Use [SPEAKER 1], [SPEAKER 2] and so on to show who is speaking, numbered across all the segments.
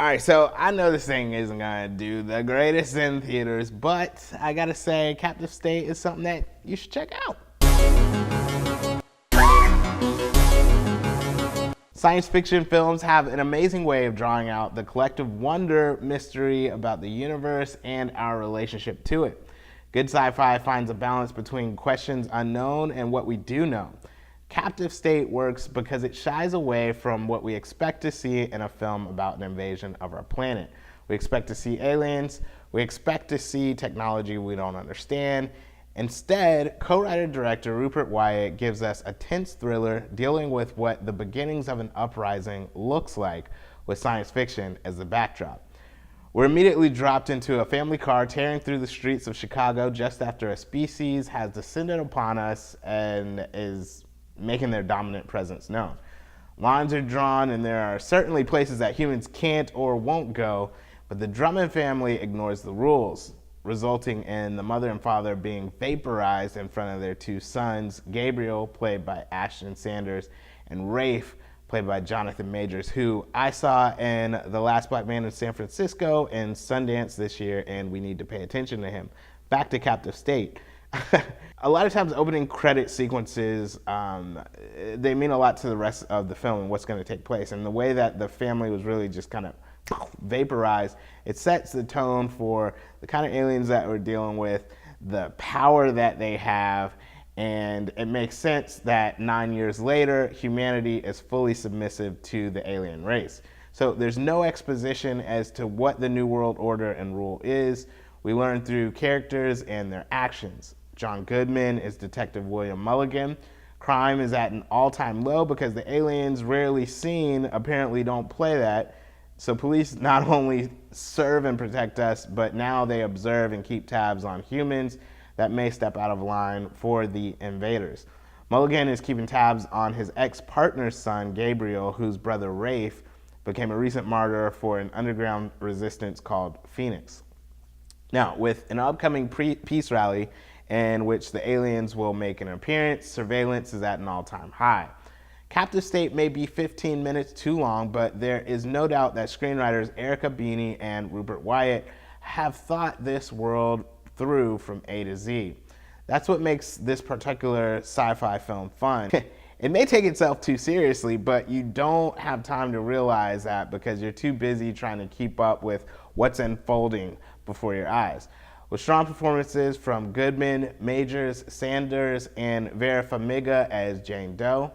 [SPEAKER 1] All right, so I know this thing isn't gonna do the greatest in theaters, but I gotta say, Captive State is something that you should check out. Science fiction films have an amazing way of drawing out the collective wonder, mystery about the universe and our relationship to it. Good sci-fi finds a balance between questions unknown and what we do know. Captive State works because it shies away from what we expect to see in a film about an invasion of our planet. We expect to see aliens, we expect to see technology we don't understand. Instead, co-writer-director Rupert Wyatt gives us a tense thriller dealing with what the beginnings of an uprising looks like, with science fiction as the backdrop. We're immediately dropped into a family car tearing through the streets of Chicago just after a species has descended upon us and is making their dominant presence known. Lines are drawn, and there are certainly places that humans can't or won't go, but the Drummond family ignores the rules, resulting in the mother and father being vaporized in front of their two sons, Gabriel, played by Ashton Sanders, and Rafe, played by Jonathan Majors, who I saw in The Last Black Man in San Francisco and Sundance this year, and we need to pay attention to him. Back to Captive State. A lot of times opening credit sequences, they mean a lot to the rest of the film and what's going to take place. And the way that the family was really just kind of vaporized, it sets the tone for the kind of aliens that we're dealing with, the power that they have, and it makes sense that 9 years later, humanity is fully submissive to the alien race. So there's no exposition as to what the New World Order and rule is. We learn through characters and their actions. John Goodman is Detective William Mulligan. Crime is at an all-time low because the aliens rarely seen apparently don't play that. So police not only serve and protect us, but now they observe and keep tabs on humans that may step out of line for the invaders. Mulligan is keeping tabs on his ex-partner's son, Gabriel, whose brother Rafe became a recent martyr for an underground resistance called Phoenix. Now, with an upcoming peace rally in which the aliens will make an appearance, surveillance is at an all-time high. Captive State may be 15 minutes too long, but there is no doubt that screenwriters Erica Beeney and Rupert Wyatt have thought this world through from A to Z. That's what makes this particular sci-fi film fun. It may take itself too seriously, but you don't have time to realize that because you're too busy trying to keep up with what's unfolding before your eyes. With strong performances from Goodman, Majors, Sanders, and Vera Farmiga as Jane Doe,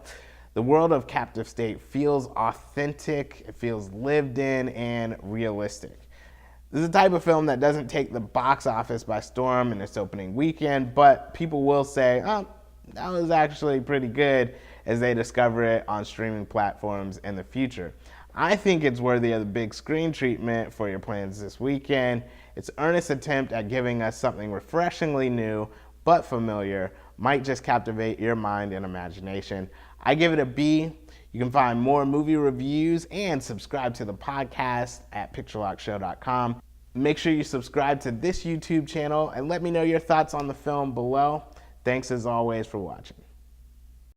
[SPEAKER 1] the world of Captive State feels authentic, it feels lived in, and realistic. This is the type of film that doesn't take the box office by storm in its opening weekend, but people will say, oh, that was actually pretty good as they discover it on streaming platforms in the future. I think it's worthy of the big screen treatment for your plans this weekend. Its earnest attempt at giving us something refreshingly new but familiar might just captivate your mind and imagination. I give it a B. You can find more movie reviews and subscribe to the podcast at picturelockshow.com. Make sure you subscribe to this YouTube channel and let me know your thoughts on the film below. Thanks as always for watching.